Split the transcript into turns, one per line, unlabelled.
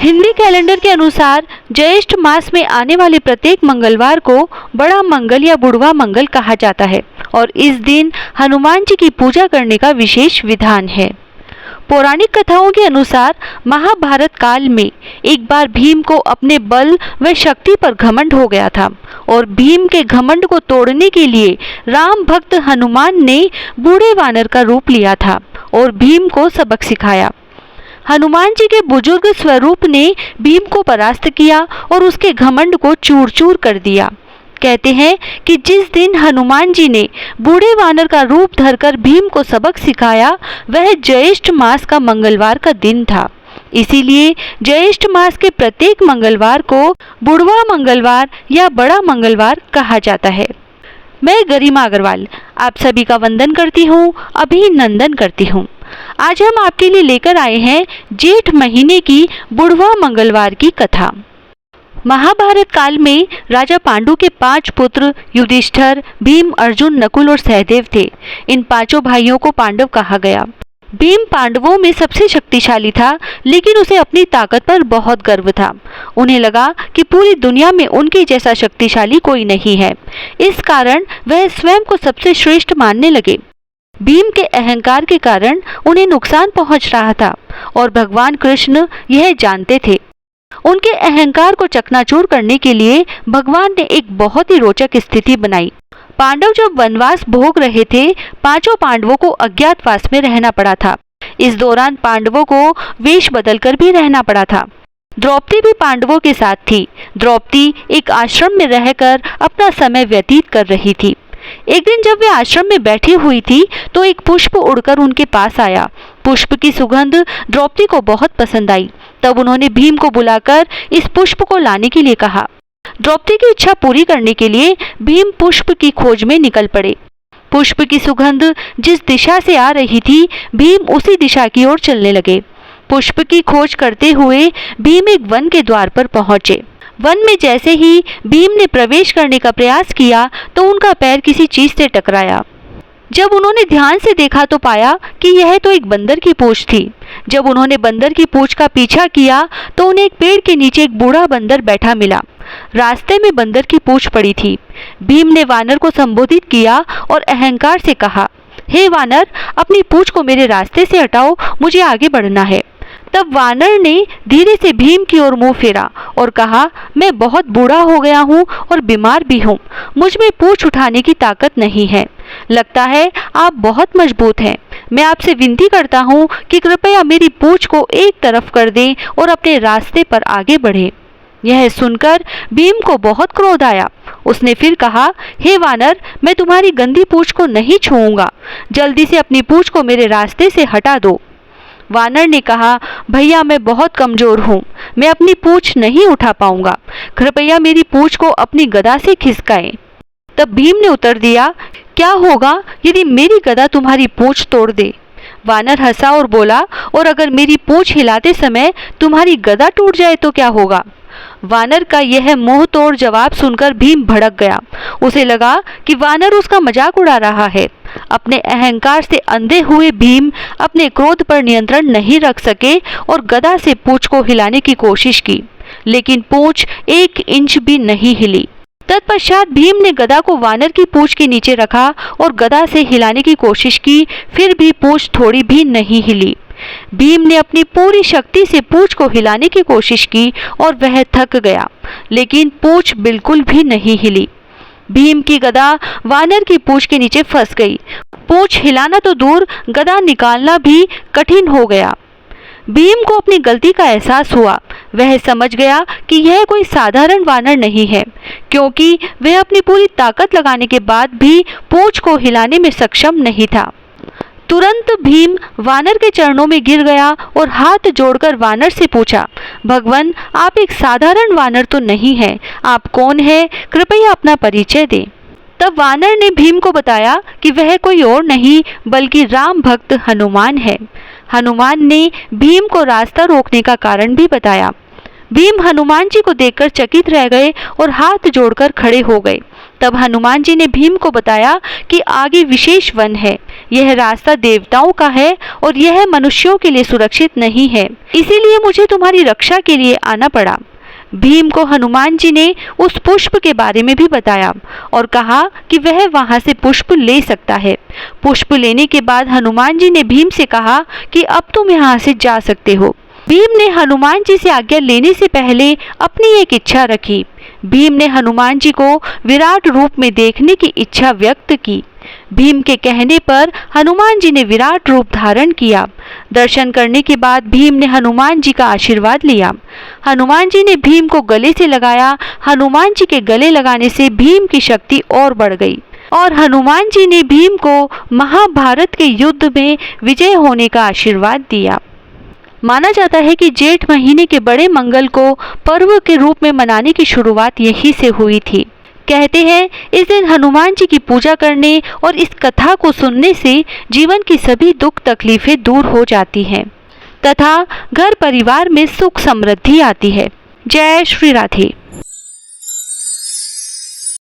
Hindi calendar के अनुसार ज्येष्ठ मास में आने वाले प्रत्येक मंगलवार को बड़ा मंगल या बुढ़वा मंगल कहा जाता है और इस दिन हनुमान जी की पूजा करने का विशेष विधान है। पौराणिक कथाओं के अनुसार महाभारत काल में एक बार भीम को अपने बल व शक्ति पर घमंड हो गया था और भीम के घमंड को तोड़ने के लिए राम भक्त हनुमान ने बूढ़े वानर का रूप लिया था और भीम को सबक सिखाया। हनुमान जी के बुजुर्ग स्वरूप ने भीम को परास्त किया और उसके घमंड को चूर चूर कर दिया। कहते हैं कि जिस दिन हनुमान जी ने बूढ़े वानर का रूप धरकर भीम को सबक सिखाया वह ज्येष्ठ मास का मंगलवार का दिन था। इसीलिए ज्येष्ठ मास के प्रत्येक मंगलवार को बुढ़वा मंगलवार या बड़ा मंगलवार कहा जाता है। मैं गरिमा अग्रवाल आप सभी का वंदन करती हूँ, अभिनंदन करती हूँ। आज हम आपके लिए लेकर आए हैं जेठ महीने की बुढ़वा मंगलवार की कथा। महाभारत काल में राजा पांडु के 5 पुत्र युधिष्ठिर, भीम, अर्जुन, नकुल और सहदेव थे। इन 5 भाइयों को पांडव कहा गया। भीम पांडवों में सबसे शक्तिशाली था, लेकिन उसे अपनी ताकत पर बहुत गर्व था। उन्हें लगा कि पूरी दुनिया में उनके जैसा शक्तिशाली कोई नहीं है। इस कारण वह स्वयं को सबसे श्रेष्ठ मानने लगे। भीम के अहंकार के कारण उन्हें नुकसान पहुंच रहा था और भगवान कृष्ण यह जानते थे। उनके अहंकार को चकनाचूर करने के लिए भगवान ने एक बहुत ही रोचक स्थिति बनाई। पांडव जब वनवास भोग रहे थे, 5 पांडवों को अज्ञातवास में रहना पड़ा था। इस दौरान पांडवों को वेश बदलकर भी रहना पड़ा था। द्रौपदी भी पांडवों के साथ थी। द्रौपदी एक आश्रम में रहकर अपना समय व्यतीत कर रही थी। एक दिन जब वे आश्रम में बैठी हुई थी तो एक पुष्प उड़कर उनके पास आया। पुष्प की सुगंध द्रौपदी को बहुत पसंद आई। तब उन्होंने भीम को बुलाकर इस पुष्प को लाने के लिए कहा। द्रौपदी की इच्छा पूरी करने के लिए भीम पुष्प की खोज में निकल पड़े। पुष्प की सुगंध जिस दिशा से आ रही थी, भीम उसी दिशा की ओर चलने लगे। पुष्प की खोज करते हुए भीम एक वन के द्वार पर पहुंचे। वन में जैसे ही भीम ने प्रवेश करने का प्रयास किया तो उनका पैर किसी चीज से टकराया। जब उन्होंने ध्यान से देखा तो पाया कि यह तो एक बंदर की पूंछ थी। जब उन्होंने बंदर की पूंछ का पीछा किया तो उन्हें एक पेड़ के नीचे एक बूढ़ा बंदर बैठा मिला। रास्ते में बंदर की पूंछ पड़ी थी। भीम ने वानर को संबोधित किया और अहंकार से कहा, हे वानर, अपनी पूंछ को मेरे रास्ते से हटाओ, मुझे आगे बढ़ना है। तब वानर ने धीरे से भीम की ओर मुंह फेरा और कहा, मैं बहुत बूढ़ा हो गया हूँ और बीमार भी हूँ। मुझ में पूंछ उठाने की ताकत नहीं है। लगता है आप बहुत मजबूत हैं। मैं आपसे विनती करता हूँ कि कृपया मेरी पूंछ को एक तरफ कर दें और अपने रास्ते पर आगे बढ़ें। यह सुनकर भीम को बहुत क्रोध आया। उसने फिर कहा, हे वानर, मैं तुम्हारी गंदी पूंछ को नहीं छूऊंगा। जल्दी से अपनी पूंछ को मेरे रास्ते से हटा दो। वानर ने कहा, भैया, मैं बहुत कमजोर हूँ, मैं अपनी पूंछ नहीं उठा पाऊंगा। कृपया मेरी पूंछ को अपनी गदा से खिसकाएं। तब भीम ने उत्तर दिया, क्या होगा यदि मेरी गदा तुम्हारी पूंछ तोड़ दे? वानर हंसा और बोला, और अगर मेरी पूंछ हिलाते समय तुम्हारी गदा टूट जाए तो क्या होगा? वानर का यह मुंह तोड़ जवाब सुनकर भीम भड़क गया। उसे लगा कि वानर उसका मजाक उड़ा रहा है। अपने अहंकार से अंधे हुए भीम अपने क्रोध पर नियंत्रण नहीं रख सके और गदा से पूंछ को हिलाने की कोशिश की, लेकिन पूंछ 1 इंच भी नहीं हिली। तत्पश्चात भीम ने गदा को वानर की पूंछ के नीचे रखा और गदा से हिलाने की कोशिश की, फिर भी पूंछ थोड़ी भी नहीं हिली। भीम ने अपनी पूरी शक्ति से पूंछ को हिलाने की कोशिश की और वह थक गया, लेकिन पूंछ बिल्कुल भी नहीं हिली। भीम की गदा वानर की पूंछ के नीचे फंस गई। पूंछ हिलाना तो दूर, गदा निकालना भी कठिन हो गया। भीम को अपनी गलती का एहसास हुआ। वह समझ गया कि यह कोई साधारण वानर नहीं है, क्योंकि वह अपनी पूरी ताकत लगाने के बाद भी पूंछ को हिलाने में सक्षम नहीं था। तुरंत भीम वानर के चरणों में गिर गया और हाथ जोड़कर वानर से पूछा, भगवान, आप एक साधारण वानर तो नहीं हैं, आप कौन हैं? कृपया अपना परिचय दें। तब वानर ने भीम को बताया कि वह कोई और नहीं बल्कि राम भक्त हनुमान है। हनुमान ने भीम को रास्ता रोकने का कारण भी बताया। भीम हनुमान जी को देखकर चकित रह गए और हाथ जोड़कर खड़े हो गए। तब हनुमान जी ने भीम को बताया कि आगे विशेष वन है, यह रास्ता देवताओं का है और यह मनुष्यों के लिए सुरक्षित नहीं है, इसीलिए मुझे तुम्हारी रक्षा के लिए आना पड़ा। भीम को हनुमान जी ने उस पुष्प के बारे में भी बताया और कहा कि वह वहां से पुष्प ले सकता है। पुष्प लेने के बाद हनुमान जी ने भीम से कहा कि अब तुम यहाँ से जा सकते हो। भीम ने हनुमान जी से आज्ञा लेने से पहले अपनी एक इच्छा रखी। भीम ने हनुमान जी को विराट रूप में देखने की इच्छा व्यक्त की। भीम के कहने पर हनुमान जी ने विराट रूप धारण किया। दर्शन करने के बाद भीम ने हनुमान जी का आशीर्वाद लिया। हनुमान जी ने भीम को गले से लगाया। हनुमान जी के गले लगाने से भीम की शक्ति और बढ़ गई और हनुमान जी ने भीम को महाभारत के युद्ध में विजय होने का आशीर्वाद दिया। माना जाता है कि जेठ महीने के बड़े मंगल को पर्व के रूप में मनाने की शुरुआत यहीं से हुई थी। कहते हैं इस दिन हनुमान जी की पूजा करने और इस कथा को सुनने से जीवन की सभी दुख तकलीफें दूर हो जाती हैं तथा घर परिवार में सुख समृद्धि आती है। जय श्री राधे।